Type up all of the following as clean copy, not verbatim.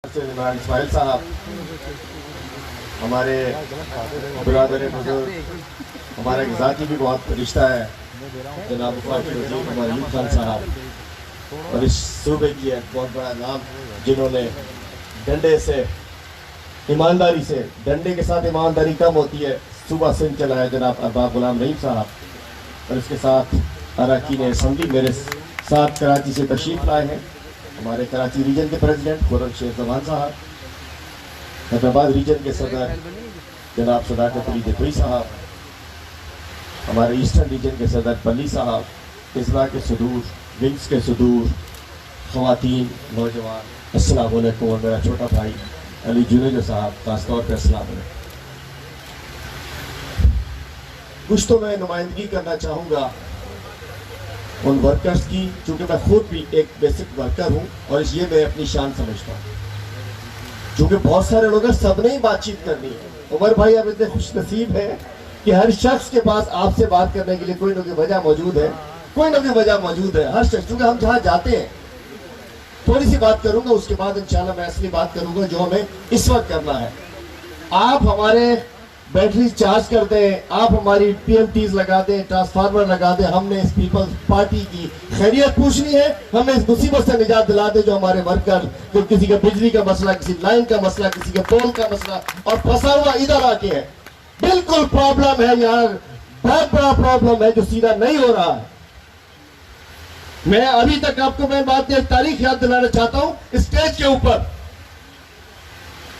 اسماعیل صاحب ہمارے برادر بزرگ، ہمارا ایک ذاتی بھی بہت رشتہ ہے، جناب وفاقی وزیر عمر ایوب خان صاحب، اور اس صوبے کی ایک بہت بڑا نام جنہوں نے ڈنڈے سے ایمانداری سے، ڈنڈے کے ساتھ ایمانداری کم ہوتی ہے، صوبہ سندھ چلایا جناب ارباب غلام رحیم صاحب، اور اس کے ساتھ اراکین اسمبلی میرے ساتھ کراچی سے تشریف لائے ہیں، ہمارے کراچی ریجن کے پریزیڈنٹ خورم شیخ زمان صاحب، حیدرآباد ریجن کے صدر جناب صداقت علی جتوئی صاحب، ہمارے ایسٹرن ریجن کے صدر پلی صاحب، اضلاع کے صدور، ونگز کے صدور، خواتین، نوجوان، السلام علیکم، اور میرا چھوٹا بھائی علی جنیجو صاحب، خاص طور پہ السلام علیکم۔ کچھ تو میں نمائندگی کرنا چاہوں گا ان ورکرز کی، چونکہ میں خود بھی ایک بیسک ورکر ہوں اور یہ میں اپنی شان سمجھتا ہوں، چونکہ بہت سارے لوگ ہیں، سب نے ہی بات چیت کرنی ہے۔ عمر بھائی اب اتنے خوش نصیب ہیں کہ ہر شخص کے پاس آپ سے بات کرنے کے لیے کوئی نہ کوئی وجہ موجود ہے، کوئی نہ کوئی وجہ موجود ہے، ہر شخص، چونکہ ہم جہاں جاتے ہیں تھوڑی سی بات کروں گا، اس کے بعد انشاءاللہ میں اصلی بات کروں گا جو ہمیں اس وقت کرنا ہے۔ آپ ہمارے بیٹری چارج کر دیں، آپ ہماری پی ایم ٹیز لگا دیں، ٹرانسفارمر لگا دیں، ہم نے اس پیپلز پارٹی کی خیریت پوچھنی ہے، ہمیں اس مصیبت سے نجات دلا دے جو ہمارے ورکر، جو کسی کا بجلی کا مسئلہ، کسی لائن کا مسئلہ، کسی کا پول کا مسئلہ، اور پھنسا ہوا ادھر آ کے ہے۔ بالکل پرابلم ہے یار، بہت بڑا پرابلم ہے جو سیدھا نہیں ہو رہا ہے۔ میں ابھی تک آپ کو میں بات ایک تاریخ یاد دلانا چاہتا ہوں اسٹیج کے اوپر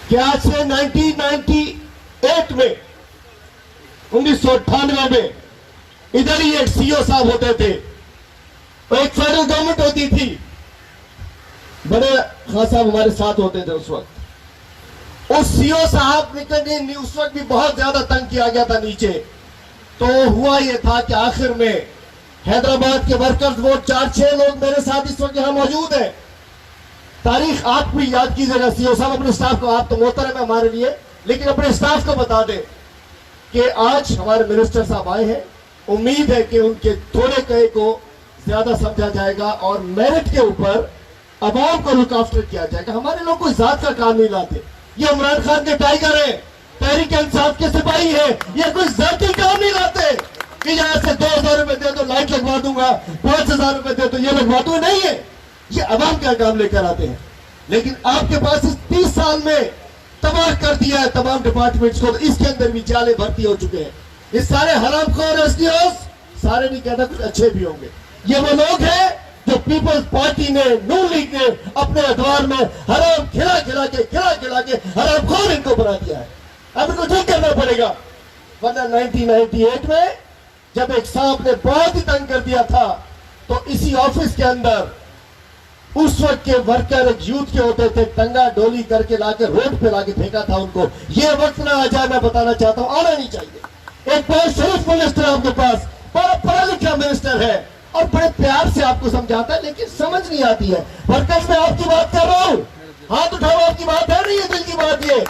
کہ آج سے 1998 میں 1998 میں ادھر ہی ایک سی او صاحب ہوتے تھے، ایک فیڈرل گورنمنٹ ہوتی تھی، بڑے خان صاحب ہمارے ساتھ ہوتے تھے اس وقت۔ اس سی او صاحب نے اس وقت بھی بہت زیادہ تنگ کیا گیا تھا نیچے، تو ہوا یہ تھا کہ آخر میں حیدرآباد کے ورکرز وہ 4-6 لوگ میرے ساتھ اس وقت یہاں موجود ہیں۔ تاریخ آپ بھی یاد کیجیے گا، سی او صاحب اپنے سٹاف کو، آپ تو محترم ہے ہمارے لیے، لیکن اپنے سٹاف کو بتا دیں کہ آج ہمارے منسٹر صاحب آئے ہیں، امید ہے کہ ان کے تھوڑے کہے کو زیادہ سمجھا جائے گا اور میرٹ کے اوپر عوام کو لک آفٹر کیا جائے گا۔ ہمارے لوگ کوئی ذات کا کام نہیں لاتے، یہ عمران خان کے ٹائیگر ہیں، تحریک انصاف کے سپاہی ہیں، یہ کوئی ذاتی کام نہیں لاتے کہ یہاں سے 2000 روپے دے دو لائٹ لگوا دوں گا، 5000 روپے دے دو یہ لگوا دوں گا، نہیں ہے، یہ عوام کا کام لے کر آتے ہیں۔ لیکن آپ کے پاس اس 30 سال میں تباہ کر دیا ہے تمام ڈپارٹمنٹس کو، اس کے اندر بھی جالے بھرتی ہو چکے ہیں۔ یہ سارے حرام خور ایس ڈی اوز، سارے نہیں کہتا، کچھ اچھے بھی ہوں گے، یہ وہ لوگ ہیں جو پیپلز پارٹی نے، نون لیگ نے اپنے ادوار میں حرام کھلا کے حرام خور ان کو بنا دیا ہے۔ اب ان کو ٹھیک کرنا پڑے گا، ورنہ 1998 میں جب ایک صاحب نے بہت ہی تنگ کر دیا تھا تو اسی آفس کے اندر اس وقت کے ورکر ایک یوتھ کے ہوتے تھے، ٹنگا ڈولی کر کے لا کے روڈ پہ لا کے پھینکا تھا ان کو۔ یہ وقت نہ آ جائے، میں بتانا چاہتا ہوں، آنا نہیں چاہیے۔ ایک بہت شریف منسٹر آپ کے پاس، بڑا پڑھا لکھا منسٹر ہے اور بڑے پیار سے آپ کو سمجھاتا ہے، لیکن سمجھ نہیں آتی ہے۔ ورکرز میں آپ کی بات کر رہا ہوں، ہاتھ اٹھاؤ، آپ کی بات ہے نہیں ہے، دل کی بات یہ،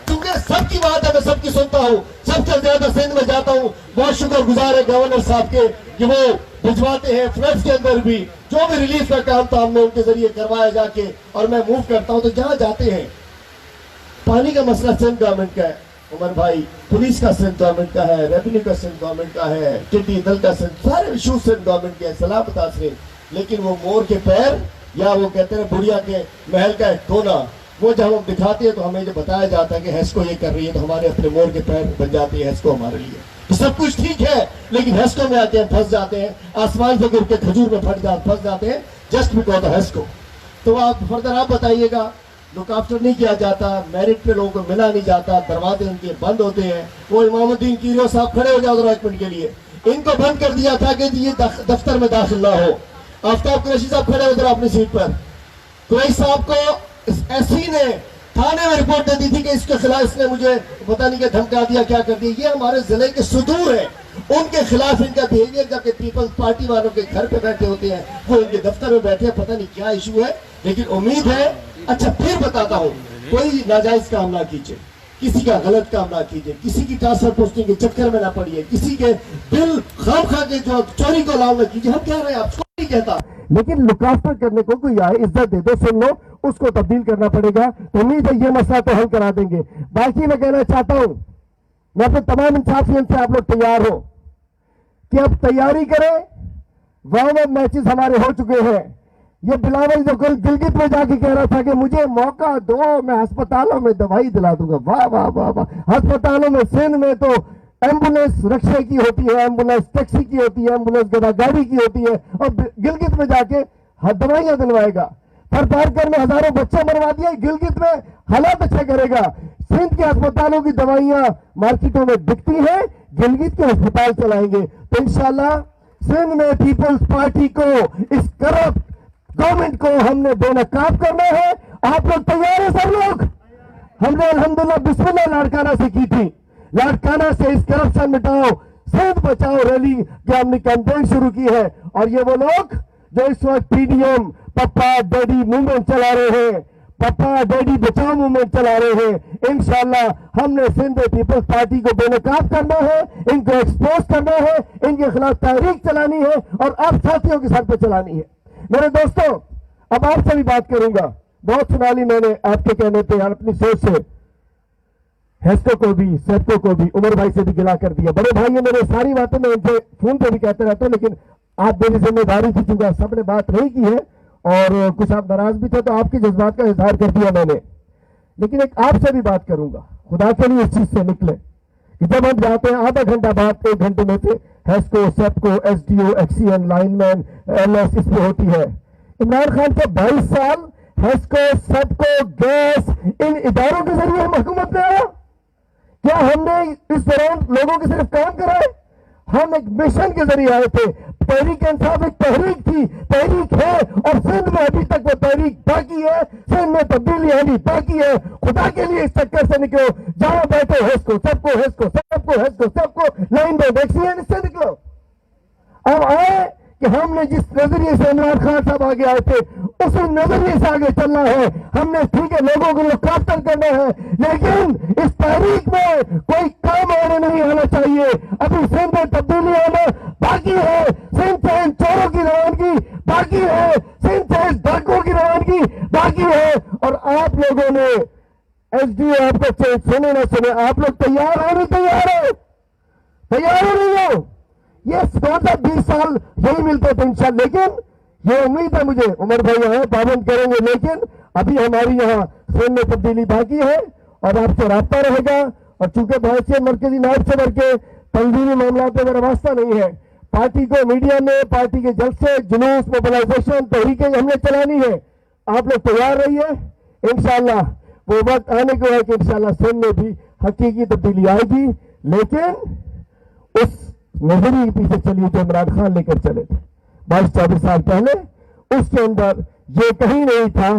کیونکہ سب کی بات ہے، میں سب کی سنتا ہوں، سب سے زیادہ سندھ میں جاتا ہوں۔ بہت شکر گزار ہے گورنر صاحب کے کہ وہ بھجواتے ہیں فلڈز کے اندر بھی، جو بھی ریلیف کا کام تھا ہم نے ان کے ذریعے کروایا جا کے، اور میں موو کرتا ہوں تو جہاں جاتے ہیں پانی کا مسئلہ سندھ گورنمنٹ کا ہے عمر بھائی، پولیس کا سندھ گورنمنٹ کا ہے، ریونیو کا سندھ گورنمنٹ کا ہے، ٹڈی دل کا سندھ، سارے ایشو سندھ گورنمنٹ کے ہیں، سلامت آسرے، لیکن وہ مور کے پیر، یا وہ کہتے ہیں بڑھیا کے محل کا ایک کونا، وہ جب ہم دکھاتے ہیں تو ہمیں جو بتایا جاتا ہے کہ ہیسکو یہ کر رہی ہے، تو ہمارے اپنے مور کے پیر بن جاتے ہیں ہیسکو ہمارے لیے۔ سب کچھ ٹھیک ہے لیکن ہیسکو میں آتے ہیں پھنس جاتے ہیں، آسمان سے گر کے کھجور میں پھنس جاتے ہیں، جسٹ بیکاز آف ہیسکو۔ تو آپ فردر آپ بتائیے گا، لک آفٹر نہیں کیا جاتا، میرٹ پہ لوگوں کو ملا نہیں جاتا، دروازے ان کے بند ہوتے ہیں۔ وہ امام الدین کیریو صاحب کھڑے ہو جاؤ ذرا ایک منٹ کے لیے، ان کو بند کر دیا تھا کہ یہ دفتر میں داخل نہ ہو۔ آفتاب قریشی صاحب کھڑے ہو ذرا اپنی سیٹ پر۔ قریشی صاحب کو ایس سی نے تھانے میں رپورٹ دے دی تھی کہ اس کے خلاف اس نے مجھے پتہ نہیں کہ دھمکا دیا، کیا کر دیا۔ یہ ہمارے ضلع کے صدور ہیں، ان کے خلاف ان کا بیہیویئر، جبکہ پیپلز پارٹی والوں کے گھر پہ بیٹھے ہوتے ہیں، وہ ان کے دفتر میں بیٹھے ہیں، پتہ نہیں کیا ایشو ہے، لیکن امید ہے۔ اچھا پھر بتاتا ہوں، کوئی ناجائز کام نہ کیجیے، کسی کا غلط کام نہ کیجیے، کسی کی ٹرانسفر پوسٹنگ کے چکر میں نہ پڑیے، کسی کے بل خام خواہ کے جو چوری کو لاؤ نہ کیجیے۔ ہم کہہ رہے ہیں، آپ کو نہیں کہتا، لیکن لک آفٹر کرنے کو کوئی آئے، عزت دے دو، سن لو، اس کو تبدیل کرنا پڑے گا. تو امید ہے یہ مسئلہ تو حل کرا دیں گے. باقی میں کہنا چاہتا ہوں, میں اپنے تمام انصافیوں سے آپ لوگ تیار ہو کہ اب تیاری کریں. وارم اپ میچز ہمارے ہو چکے ہیں. یہ بلاول جو گلگت میں جا کے کہہ رہا تھا کہ مجھے موقع دو, میں ہسپتالوں میں دوائی دلا دوں گا. واہ واہ واہ واہ. ہسپتالوں میں سندھ میں تو ایمبولینس رکشے کی ہوتی ہے, ایمبولینس ٹیکسی کی ہوتی ہے, ایمبولینس گدا گاڑی کی ہوتی ہے, اور گلگت میں جا کے دوائیاں دلوائے گا. پارکر میں ہزاروں بچے مروا دیے, گلگت میں حالات اچھے کرے گا. سندھ کے ہسپتالوں کی دوائیاں مارکیٹوں میں بکتی ہیں, گلگت کے ہسپتال چلائیں گے. تو انشاءاللہ سندھ میں پیپلز پارٹی کو, اس کرپٹ گورنمنٹ کو ہم نے بے نقاب کرنا ہے. آپ لوگ تیار ہیں سب لوگ؟ ہم نے الحمدللہ بسم اللہ لاڑکانہ سے کی تھی. لاڑکانہ سے اس کرپشن مٹاؤ, سندھ بچاؤ ریلی کی ہم نے کیمپین شروع کی ہے. اور یہ وہ لوگ جو اس وقت پی ڈی ایم پپا ڈیڈی موومنٹ چلا رہے ہیں, پپا ڈیڈی بچاؤ موومنٹ چلا رہے ہیں, انشاءاللہ ہم نے سندھ پیپلز پارٹی کو بے نقاب کرنا ہے, ان کو ایکسپوز کرنا ہے, ان کے خلاف تحریک چلانی ہے, اور آپ ساتھیوں کے سر پہ چلانی ہے. میرے دوستوں, اب آپ سے بھی بات کروں گا. بہت سنا لی میں نے آپ کے کہنے پہ اور اپنی سوچ سے. ہیسکو کو بھی, سیپکو کو بھی, عمر بھائی سے بھی گلا کر دیا. بڑے بھائی ہیں میرے, ساری باتیں میں ان سے فون پہ بھی کہتے رہتا ہوں, لیکن آپ میری ذمہ داری تھی, چونکہ سب نے بات نہیں کی ہے اور کچھ آپ ناراض بھی تھے, تو آپ کے جذبات کا اظہار کر دیا میں نے. لیکن ایک آپ سے بھی بات کروں گا, خدا کے لیے اس چیز سے نکلے کہ جب ہم جاتے ہیں آدھا گھنٹہ بعد 1 گھنٹے میں سے HESCO, SEPCO, S D O, X C N, lineman, L S اس پہ ہوتی ہے. عمران خان کے 22 سال ہیسکو, سیپکو, گیس, ان اداروں کے ذریعے ہم حکومت میں آیا. کیا ہم نے اس دوران لوگوں کے صرف کام کرائے؟ ہم ایک مشن کے ذریعے آئے تھے. تحریک انصاف ایک تحریک تھی, تحریک ہے, اور سندھ میں ابھی تک وہ تحریک باقی ہے, سندھ میں تبدیلی آنی باقی ہے. خدا کے لیے اس چکر سے نکلو, جہاں بیٹھے ہیسکو, سب کو ہیسکو, سب کو ہیسکو, سب کو لائن دو, دیکھیے اس سے نکلو. اب آئے کہ ہم نے جس نظریے سے عمران خان صاحب آگے آئے تھے, اسی نظریے سے آگے چلنا ہے. ہم نے ٹھیک ہے لوگوں کو لوکاپٹن کرنا ہے, لیکن اس تحریک میں کوئی کام آنے نہیں آنا چاہیے. ابھی سندھ میں تبدیلی آنا باقی ہے. سندھ سے ان چوروں کی روانگی باقی ہے, سندھ سے اس ڈاکوں کی روانگی باقی ہے. اور آپ لوگوں نے ایس ڈی او آپ کو سنے نہ سنے, آپ لوگ تیار ہو نہیں تیار ہو؟ تیار ہو نہیں ہو؟ یہ 20 سال یہی ملتے تھے انشاءاللہ. لیکن یہ امید ہے مجھے, عمر بھائی یہاں پابند کریں گے, لیکن ابھی ہماری یہاں سندھ میں تبدیلی باقی ہے اور آپ سے رابطہ رہے گا. اور چونکہ بہت سے مرکزی نائب صدر کے تنظیمی معاملات میں میرا واسطہ نہیں ہے, پارٹی کو میڈیا میں پارٹی کے جلسے, جلوس, موبلائزیشن, تحریکیں ہم نے چلانی ہے. آپ لوگ تیار رہیے. انشاءاللہ وہ وقت آنے کو ہے کہ انشاءاللہ سندھ میں بھی حقیقی تبدیلی آئے گی, لیکن اس نظریے کے پیچھے چلیے جو عمران خان لے کر چلے تھے 22-24 سال پہلے. اس کے اندر یہ کہیں نہیں تھا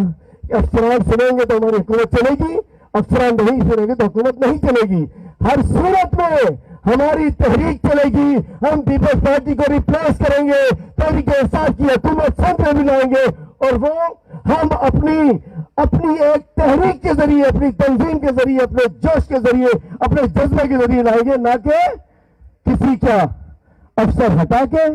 کہ افسران سنیں گے تو ہماری حکومت چلے گی, افسران نہیں سنیں گے تو حکومت نہیں چلے گی. ہر صورت میں ہماری تحریک چلے گی. ہم پیپلز پارٹی کو ریپلیس کریں گے, تحریک انصاف کی حکومت سندھ میں بھی لائیں گے, اور وہ ہم اپنی ایک تحریک کے ذریعے, اپنی تنظیم کے ذریعے, اپنے جوش کے ذریعے, اپنے جذبے کے ذریعے لائیں گے, نہ کہ کسی کا افسر ہٹا کے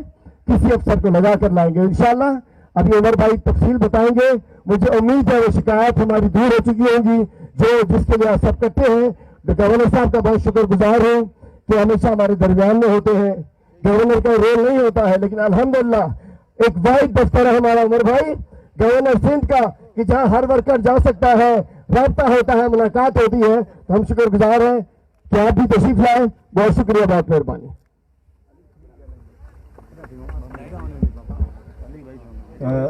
کسی افسر کو لگا کر لائیں گے انشاءاللہ. ابھی عمر بھائی تفصیل بتائیں گے. مجھے امید ہے وہ شکایات ہماری دور ہو چکی ہوں گی جس کے لیے آپ سب کرتے ہیں. گورنر صاحب کا بہت شکر گزار ہوں کہ ہمیشہ ہمارے درمیان میں ہوتے ہیں. گورنر کا رول نہیں ہوتا ہے, لیکن الحمدللہ ایک واحد دفتر ہے ہمارا عمر بھائی, گورنر سندھ کا, کہ جہاں ہر ورکر جا سکتا ہے, رابطہ ہوتا ہے, ملاقات ہوتی ہے. تو ہم شکر گزار ہیں کہ آپ بھی تشریف لائیں. بہت شکریہ, بہت مہربانی.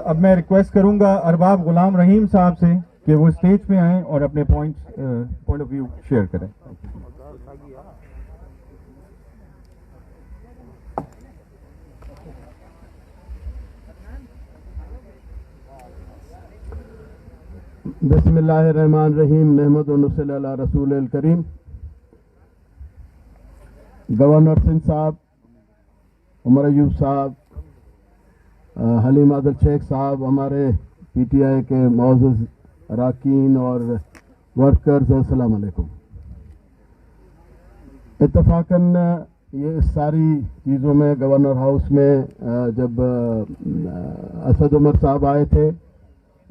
اب میں ریکویسٹ کروں گا ارباب غلام رحیم صاحب سے کہ وہ اسٹیج پہ آئیں اور اپنے پوائنٹ آف ویو شیئر کریں. بسم اللہ الرحمن الرحیم. نحمد و نصلی علی رسول الکریم. گورنر سندھ صاحب, عمر ایوب صاحب, حلیم عادل شیخ صاحب, ہمارے پی ٹی آئی کے معزز اراکین اور ورکرز, السلام علیکم. اتفاقاً یہ ساری چیزوں میں گورنر ہاؤس میں جب اسد عمر صاحب آئے تھے,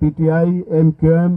PTI, MQM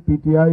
PTI,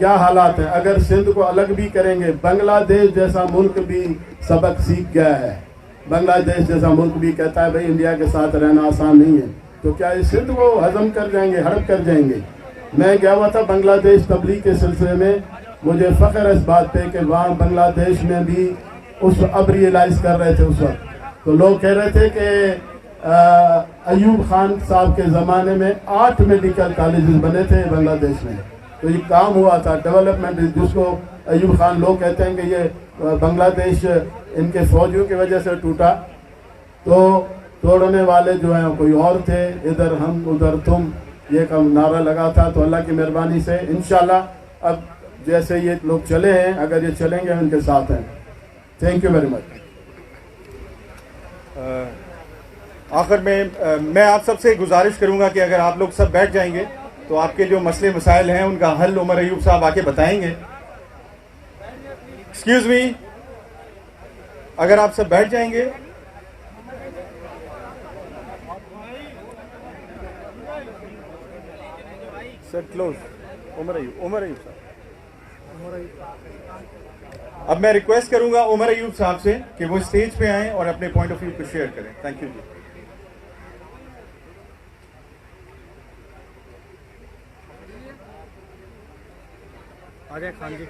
کیا حالات ہیں. اگر سندھ کو الگ بھی کریں گے, بنگلہ دیش جیسا ملک بھی سبق سیکھ گیا ہے. بنگلہ دیش جیسا ملک بھی کہتا ہے بھائی انڈیا کے ساتھ رہنا آسان نہیں ہے. تو کیا یہ سندھ کو ہضم کر جائیں گے, ہڑپ کر جائیں گے؟ میں گیا ہوا تھا بنگلہ دیش تبلیغ کے سلسلے میں. مجھے فخر ہے اس بات پہ کہ وہاں بنگلہ دیش میں بھی اب ریئلائز کر رہے تھے اس وقت. تو لوگ کہہ رہے تھے کہ ایوب خان صاحب کے زمانے میں 8 میڈیکل کالجز بنے تھے بنگلہ دیش میں. تو یہ کام ہوا تھا, ڈیولپمنٹ, جس کو ایوب خان لوگ کہتے ہیں کہ یہ بنگلہ دیش ان کے فوجیوں کی وجہ سے ٹوٹا. تو توڑنے والے جو ہیں کوئی اور تھے, ادھر ہم ادھر تم, یہ کم نعرہ لگا تھا. تو اللہ کی مہربانی سے انشاءاللہ اب جیسے یہ لوگ چلے ہیں, اگر یہ چلیں گے ان کے ساتھ ہیں. Thank you very much. آخر میں آپ سب سے گزارش کروں گا کہ اگر آپ لوگ سب بیٹھ جائیں گے تو آپ کے جو مسئلے مسائل ہیں ان کا حل عمر ایوب صاحب آ کے بتائیں گے. ایکسکیوز می, اگر آپ سب بیٹھ جائیں گے. سر کلوز. عمر ایوب صاحب. اب میں ریکویسٹ کروں گا عمر ایوب صاحب سے کہ وہ اسٹیج پہ آئیں اور اپنے پوائنٹ آف ویو کو شیئر کریں. تھینک یو جی. خان جی.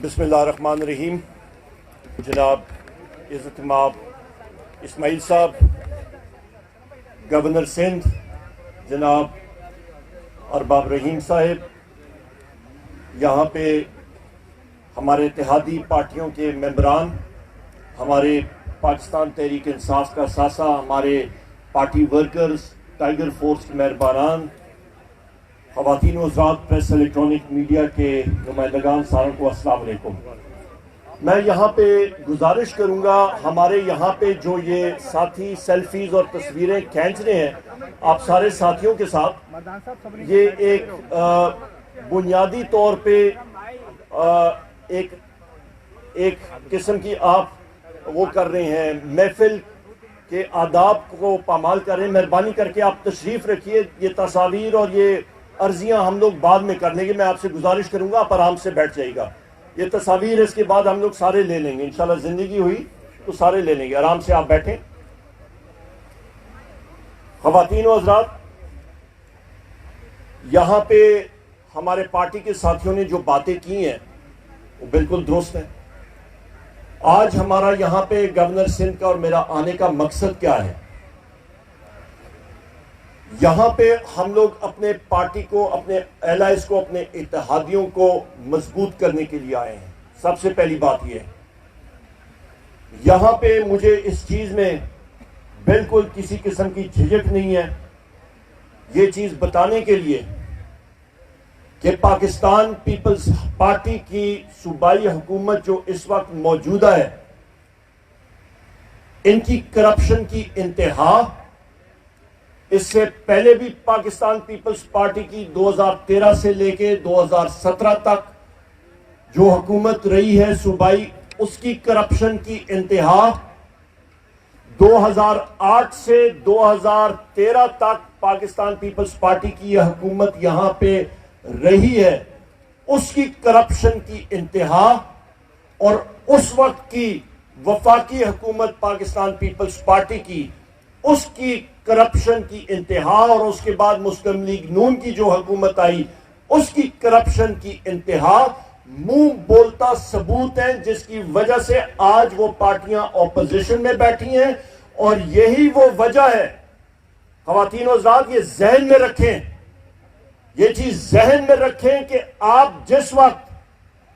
بسم اللہ الرحمن الرحیم. جناب عزت مآب اسماعیل صاحب, گورنر سندھ جناب ارباب رحیم صاحب, یہاں پہ ہمارے اتحادی پارٹیوں کے ممبران, ہمارے پاکستان تحریک انصاف کا ثاثہ, ہمارے پارٹی ورکرز, ٹائیگر فورس کے مہربانان, خواتین و حضرات, پریس الیکٹرانک میڈیا کے نمائندگان, ساروں کو السلام علیکم. میں یہاں پہ گزارش کروں گا, ہمارے یہاں پہ جو یہ ساتھی سیلفیز اور تصویریں کھینچ رہے ہیں آپ سارے ساتھیوں کے ساتھ, یہ ایک بنیادی طور پہ ایک قسم کی آپ وہ کر رہے ہیں, محفل کے آداب کو پامال کر رہے ہیں. مہربانی کر کے آپ تشریف رکھیے. یہ تصاویر اور یہ عرضیاں ہم لوگ بعد میں کر لیں گے. میں آپ سے گزارش کروں گا آپ آرام سے بیٹھ جائیے گا. یہ تصاویر اس کے بعد ہم لوگ سارے لے لیں گے انشاءاللہ. زندگی ہوئی تو سارے لے لیں گے. آرام سے آپ بیٹھیں. خواتین و حضرات, یہاں پہ ہمارے پارٹی کے ساتھیوں نے جو باتیں کی ہیں وہ بالکل درست ہیں. آج ہمارا یہاں پہ گورنر سندھ کا اور میرا آنے کا مقصد کیا ہے؟ یہاں پہ ہم لوگ اپنے پارٹی کو, اپنے ایلائز کو, اپنے اتحادیوں کو مضبوط کرنے کے لیے آئے ہیں. سب سے پہلی بات یہ ہے, یہاں پہ مجھے اس چیز میں بالکل کسی قسم کی جھجک نہیں ہے یہ چیز بتانے کے لیے کہ پاکستان پیپلز پارٹی کی صوبائی حکومت جو اس وقت موجودہ ہے, ان کی کرپشن کی انتہا. اس سے پہلے بھی پاکستان پیپلز پارٹی کی 2013 سے لے کے 2017 تک جو حکومت رہی ہے صوبائی, اس کی کرپشن کی انتہا. 2008 سے 2013 تک پاکستان پیپلز پارٹی کی یہ حکومت یہاں پہ رہی ہے, اس کی کرپشن کی انتہا. اور اس وقت کی وفاقی حکومت پاکستان پیپلز پارٹی کی, اس کی کرپشن کی انتہا. اور اس کے بعد مسلم لیگ نون کی جو حکومت آئی, اس کی کرپشن کی انتہا. منہ بولتا ثبوت ہیں جس کی وجہ سے آج وہ پارٹیاں اپوزیشن میں بیٹھی ہیں. اور یہی وہ وجہ ہے, خواتین و حضرات یہ ذہن میں رکھیں, یہ چیز ذہن میں رکھیں کہ آپ جس وقت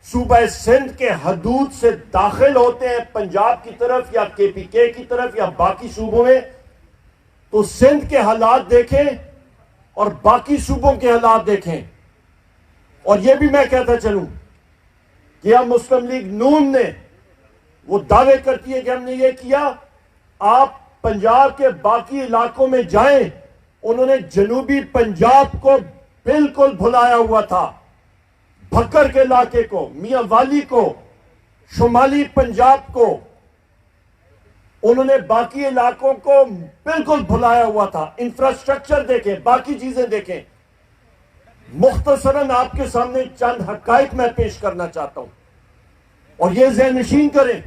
صوبہ سندھ کے حدود سے داخل ہوتے ہیں پنجاب کی طرف یا کے پی کے کی طرف یا باقی صوبوں میں, تو سندھ کے حالات دیکھیں اور باقی صوبوں کے حالات دیکھیں. اور یہ بھی میں کہتا چلوں کہ ہم مسلم لیگ نون نے وہ دعوے کرتی ہے کہ ہم نے یہ کیا. آپ پنجاب کے باقی علاقوں میں جائیں, انہوں نے جنوبی پنجاب کو بالکل بھلایا ہوا تھا, بھکر کے علاقے کو, میاں والی کو, شمالی پنجاب کو. انہوں نے باقی علاقوں کو بالکل بھلایا ہوا تھا. انفراسٹرکچر دیکھیں, باقی چیزیں دیکھیں. مختصراً آپ کے سامنے چند حقائق میں پیش کرنا چاہتا ہوں اور یہ ذہن نشین کریں.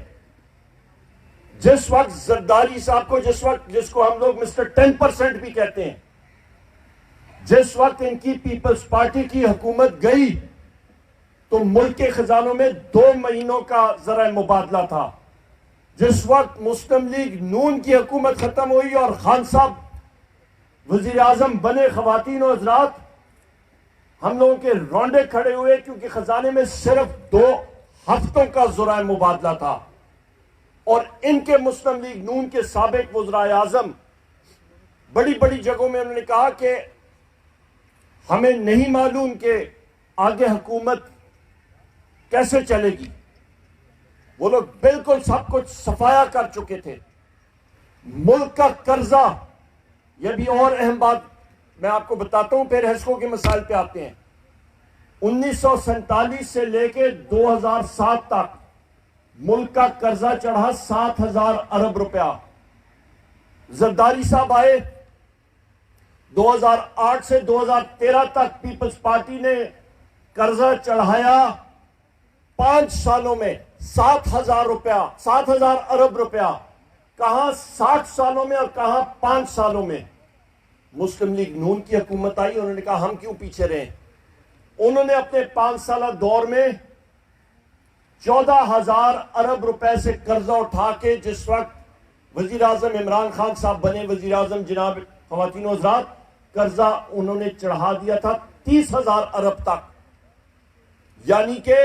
جس وقت زرداری صاحب کو, جس کو ہم لوگ مسٹر 10% بھی کہتے ہیں, جس وقت ان کی پیپلز پارٹی کی حکومت گئی تو ملک کے خزانوں میں 2 مہینوں کا ذرائع مبادلہ تھا. جس وقت مسلم لیگ نون کی حکومت ختم ہوئی اور خان صاحب وزیر اعظم بنے, خواتین و حضرات, ہم لوگوں کے رونڈے کھڑے ہوئے کیونکہ خزانے میں صرف 2 ہفتوں کا ذرائع مبادلہ تھا. اور ان کے مسلم لیگ نون کے سابق وزرائے اعظم بڑی بڑی جگہوں میں انہوں نے کہا کہ ہمیں نہیں معلوم کہ آگے حکومت کیسے چلے گی. وہ لوگ بالکل سب کچھ صفایا کر چکے تھے. ملک کا قرضہ, یہ بھی اور اہم بات میں آپ کو بتاتا ہوں, پھر حسکوں کے مسائل پہ آتے ہیں. 1947 سے لے کے 2007 تک ملک کا قرضہ چڑھا 7,000 ارب روپیہ. زرداری صاحب آئے 2008 سے 2013 تک پیپلز پارٹی نے قرضہ چڑھایا 5 سالوں میں 7,000 روپیہ, 7,000 ارب روپیہ. کہاں 60 سالوں میں اور کہاں 5 سالوں میں. مسلم لیگ نون کی حکومت آئی, انہوں نے کہا ہم کیوں پیچھے رہیں. انہوں نے اپنے 5 سالہ دور میں 14,000 ارب روپے سے قرضہ اٹھا کے, جس وقت وزیر اعظم عمران خان صاحب بنے وزیر اعظم, جناب خواتین و حضرات, قرضہ انہوں نے چڑھا دیا تھا 30,000 ارب تک, یعنی کہ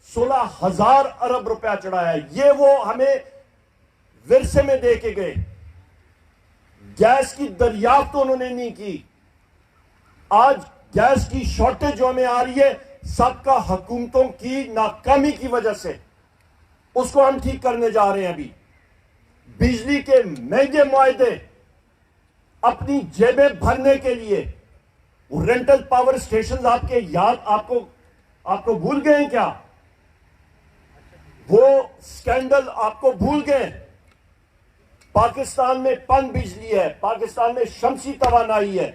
16,000 ارب روپیہ چڑھایا. یہ وہ ہمیں ورثے میں دے کے گئے. گیس کی دریافت تو انہوں نے نہیں کی. آج گیس کی شارٹیج جو ہمیں آ رہی ہے سب کا حکومتوں کی ناکامی کی وجہ سے, اس کو ہم ٹھیک کرنے جا رہے ہیں. ابھی بجلی کے مہنگے معاہدے اپنی جیبیں بھرنے کے لیے, رینٹل پاور اسٹیشنز آپ کے یاد, آپ کو بھول گئے ہیں کیا؟ وہ سکینڈل آپ کو بھول گئے؟ پاکستان میں پن بجلی ہے, پاکستان میں شمسی توانائی ہے,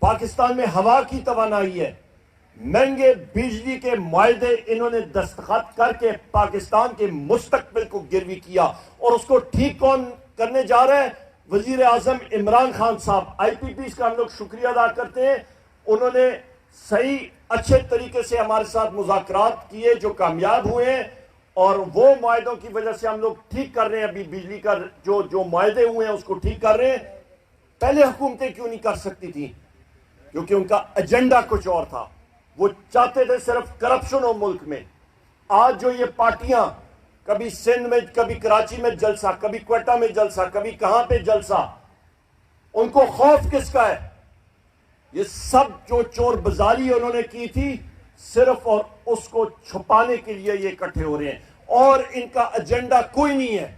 پاکستان میں ہوا کی توانائی ہے. مہنگے بجلی کے معاہدے انہوں نے دستخط کر کے پاکستان کے مستقبل کو گروی کیا, اور اس کو ٹھیک کون کرنے جا رہا ہے؟ وزیر اعظم عمران خان صاحب. آئی پی پیز کا ہم لوگ شکریہ ادا کرتے ہیں, انہوں نے صحیح اچھے طریقے سے ہمارے ساتھ مذاکرات کیے جو کامیاب ہوئے ہیں, اور وہ معاہدوں کی وجہ سے ہم لوگ ٹھیک کر رہے ہیں. ابھی بجلی کا جو معاہدے ہوئے ہیں اس کو ٹھیک کر رہے ہیں. پہلے حکومتیں کیوں نہیں کر سکتی تھیں؟ کیونکہ ان کا ایجنڈا کچھ اور تھا. وہ چاہتے تھے صرف کرپشن ہو ملک میں. آج جو یہ پارٹیاں, کبھی سندھ میں, کبھی کراچی میں جلسہ, کبھی کوئٹہ میں جلسہ, کبھی کہاں پہ جلسہ, ان کو خوف کس کا ہے؟ یہ سب جو چور بازاری انہوں نے کی تھی صرف اور اس کو چھپانے کے لیے یہ اکٹھے ہو رہے ہیں, اور ان کا ایجنڈا کوئی نہیں ہے.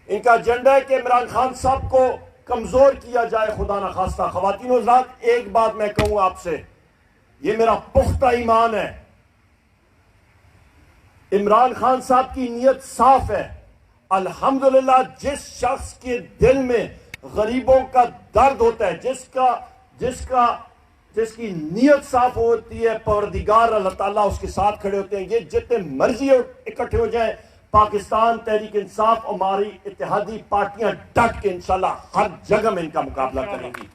ان کا ایجنڈا ہے کہ عمران خان صاحب کو کمزور کیا جائے خدا نہ خواستہ. خواتین و حضرات, ایک بات میں کہوں آپ سے, یہ میرا پختہ ایمان ہے, عمران خان صاحب کی نیت صاف ہے. الحمدللہ جس شخص کے دل میں غریبوں کا درد ہوتا ہے, جس کی نیت صاف ہوتی ہے, پروردگار اللہ تعالیٰ اس کے ساتھ کھڑے ہوتے ہیں. یہ جتنے مرضی اکٹھے ہو جائیں, پاکستان تحریک انصاف, ہماری اتحادی پارٹیاں ڈٹ کے انشاءاللہ ہر جگہ میں ان کا مقابلہ کریں گی.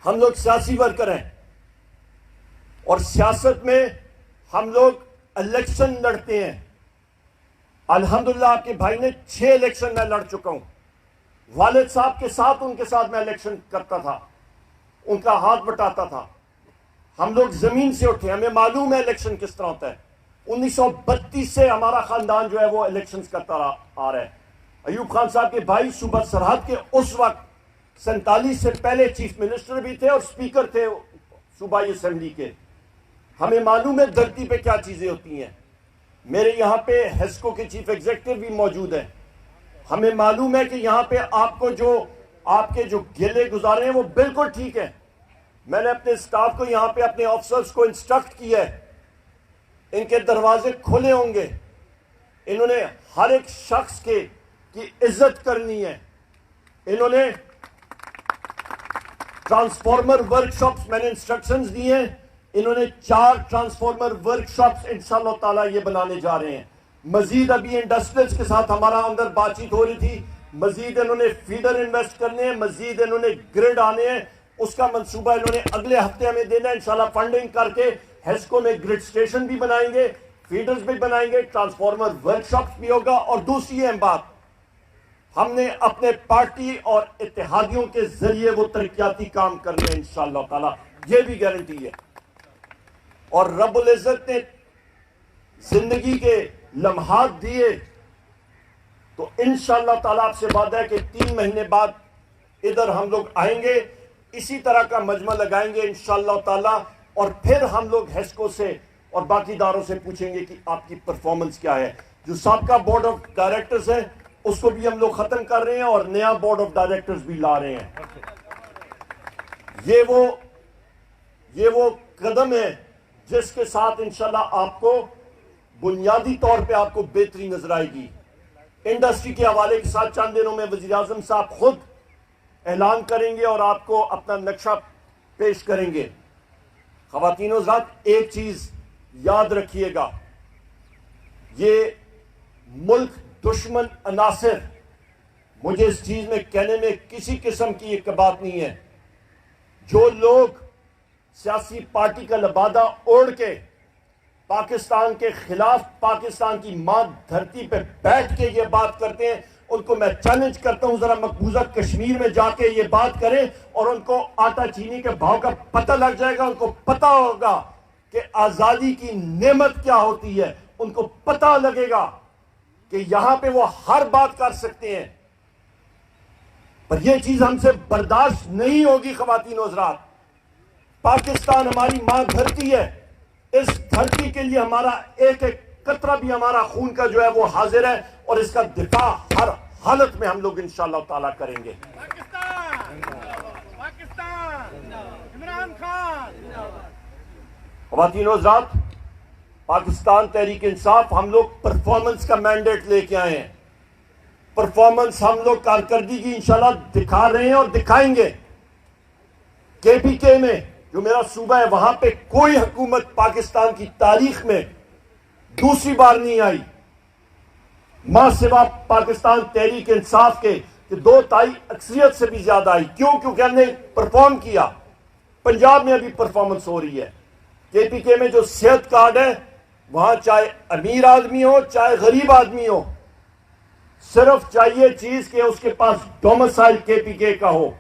ہم لوگ سیاسی ورکر ہیں, اور سیاست میں ہم لوگ الیکشن لڑتے ہیں. الحمدللہ آپ کے بھائی نے 6 الیکشن میں لڑ چکا ہوں. والد صاحب کے ساتھ, ان کے ساتھ میں الیکشن کرتا تھا, ان کا ہاتھ بٹاتا تھا. ہم لوگ زمین سے اٹھے, ہمیں معلوم ہے الیکشن کس طرح ہوتا ہے. 1932 سے ہمارا خاندان جو ہے وہ الیکشنز کرتا آ رہا ہے. ایوب خان صاحب کے بھائی صوبہ سرحد کے اس وقت 47 سے پہلے چیف منسٹر بھی تھے اور سپیکر تھے صوبائی اسمبلی کے. ہمیں معلوم ہے دھرتی پہ کیا چیزیں ہوتی ہیں. میرے یہاں پہ ہیسکو کے چیف ایگزیکٹو بھی موجود ہیں. ہمیں معلوم ہے کہ یہاں پہ آپ کے جو گلے گزارے ہیں وہ بالکل ٹھیک ہیں. میں نے اپنے سٹاف کو یہاں پہ, اپنے آفیسرز کو انسٹرکٹ کیا ہے, ان کے دروازے کھلے ہوں گے. انہوں نے ہر ایک شخص کی عزت کرنی ہے. انہوں نے ٹرانسفارمر ورک شاپس میں نے انسٹرکشنز دی ہیں. انہوں نے 4 ٹرانسفارمر ورک شاپس انشاءاللہ تعالیٰ یہ بنانے جا رہے ہیں. مزید ابھی انڈسٹریز کے ساتھ ہمارا اندر بات چیت ہو رہی تھی. مزید انہوں نے فیڈر انویسٹ کرنے ہیں, مزید انہوں نے گرڈ آنے ہیں. اس کا منصوبہ انہوں نے اگلے ہفتے ہمیں دینا ہے. انشاءاللہ فنڈنگ کر کے ہیسکو میں گرڈ سٹیشن بھی بنائیں گے, فیڈرز بھی بنائیں گے, ٹرانسفارمر ورک شاپس بھی ہوگا. اور دوسری اہم بات, ہم نے اپنے پارٹی اور اتحادیوں کے ذریعے وہ ترقیاتی کام کرنے ہیں انشاءاللہ تعالی, یہ بھی گارنٹی ہے. اور رب العزت نے زندگی کے لمحات دیے تو انشاءاللہ تعالی آپ سے وعدہ ہے کہ 3 مہینے بعد ادھر ہم لوگ آئیں گے, اسی طرح کا مجمع لگائیں گے انشاءاللہ تعالی. اور پھر ہم لوگ ہیسکو سے اور باقی اداروں سے پوچھیں گے کہ آپ کی پرفارمنس کیا ہے. جو سابقہ بورڈ آف ڈائریکٹرز ہے اس کو بھی ہم لوگ ختم کر رہے ہیں اور نیا بورڈ آف ڈائریکٹرز بھی لا رہے ہیں. یہ وہ قدم ہے جس کے ساتھ انشاءاللہ آپ کو بنیادی طور پہ آپ کو بہتری نظر آئے گی. انڈسٹری کے حوالے کے ساتھ چند دنوں میں وزیر اعظم صاحب خود اعلان کریں گے اور آپ کو اپنا نقشہ پیش کریں گے. خواتین و حضرات, ایک چیز یاد رکھیے گا, یہ ملک دشمن عناصر, مجھے اس چیز میں کہنے میں کسی قسم کی ایک بات نہیں ہے, جو لوگ سیاسی پارٹی کا لبادہ اوڑھ کے پاکستان کے خلاف پاکستان کی ماں دھرتی پہ بیٹھ کے یہ بات کرتے ہیں, ان کو میں چیلنج کرتا ہوں ذرا مقبوضہ کشمیر میں جا کے یہ بات کریں اور ان کو آٹا چینی کے بھاؤ کا پتہ لگ جائے گا. ان کو پتہ ہوگا کہ آزادی کی نعمت کیا ہوتی ہے, ان کو پتہ لگے گا کہ یہاں پہ وہ ہر بات کر سکتے ہیں. پر یہ چیز ہم سے برداشت نہیں ہوگی. خواتین و حضرات, پاکستان ہماری ماں دھرتی ہے, اس دھرتی کے لیے ہمارا ایک ایک قطرہ بھی ہمارا خون کا جو ہے وہ حاضر ہے, اور اس کا دفاع ہر حالت میں ہم لوگ انشاءاللہ تعالیٰ کریں گے. عمران خان, خواتین و حضرات, پاکستان تحریک انصاف ہم لوگ پرفارمنس کا مینڈیٹ لے کے آئے ہیں. پرفارمنس ہم لوگ کارکردگی انشاءاللہ دکھا رہے ہیں اور دکھائیں گے. کے پی کے میں جو میرا صوبہ ہے وہاں پہ کوئی حکومت پاکستان کی تاریخ میں دوسری بار نہیں آئی ماں سوا پاکستان تحریک انصاف کے, کہ 2/3 اکثریت سے بھی زیادہ آئی. کیونکہ ہم نے پرفارم کیا. پنجاب میں ابھی پرفارمنس ہو رہی ہے. کے پی کے میں جو صحت کارڈ ہے وہاں چاہے امیر آدمی ہو چاہے غریب آدمی ہو, صرف چاہیے چیز کہ اس کے پاس ڈومسائل کے پی کے کا ہو,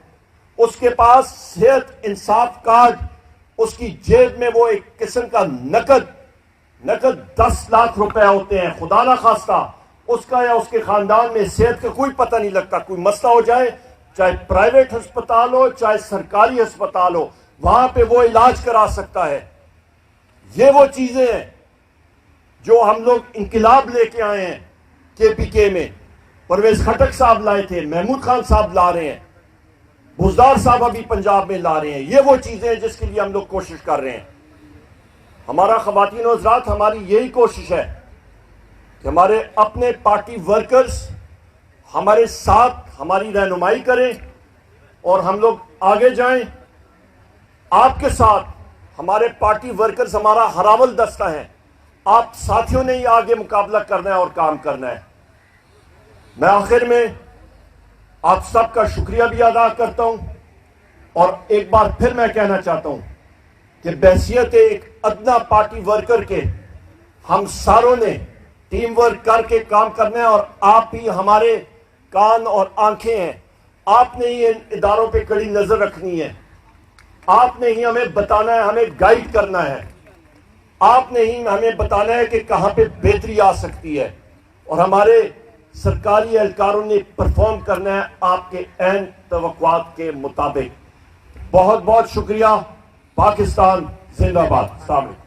اس کے پاس صحت انصاف کارڈ, اس کی جیب میں وہ ایک قسم کا نقد 10 لاکھ روپے ہوتے ہیں. خدا نہ خواستہ اس کا یا اس کے خاندان میں صحت کا کوئی پتہ نہیں لگتا, کوئی مسئلہ ہو جائے چاہے پرائیویٹ ہسپتال ہو چاہے سرکاری ہسپتال ہو, وہاں پہ وہ علاج کرا سکتا ہے. یہ وہ چیزیں ہیں جو ہم لوگ انقلاب لے کے آئے ہیں. کے پی کے میں پرویز خٹک صاحب لائے تھے, محمود خان صاحب لا رہے ہیں, بزدار صاحب ابھی پنجاب میں لا رہے ہیں. یہ وہ چیزیں ہیں جس کے لیے ہم لوگ کوشش کر رہے ہیں. ہمارا خواتین و حضرات ہماری یہی کوشش ہے کہ ہمارے اپنے پارٹی ورکرز ہمارے ساتھ ہماری رہنمائی کریں اور ہم لوگ آگے جائیں. آپ کے ساتھ ہمارے پارٹی ورکرز ہمارا ہراول دستہ ہیں. آپ ساتھیوں نے ہی آگے مقابلہ کرنا ہے اور کام کرنا ہے. میں آخر میں آپ سب کا شکریہ بھی ادا کرتا ہوں اور ایک بار پھر میں کہنا چاہتا ہوں کہ بحیثیت ایک ادنا پارٹی ورکر کے ہم ساروں نے ٹیم ورک کر کے کام کرنا ہے, اور آپ ہی ہمارے کان اور آنکھیں ہیں. آپ نے ہی ان اداروں پہ کڑی نظر رکھنی ہے, آپ نے ہی ہمیں بتانا ہے, ہمیں گائیڈ کرنا ہے, آپ نے ہی ہمیں بتانا ہے کہ کہاں پہ بہتری آ سکتی ہے, اور ہمارے سرکاری اہلکاروں نے پرفارم کرنا ہے آپ کے عین توقعات کے مطابق. بہت بہت شکریہ. پاکستان زندہ باد. السلام علیکم.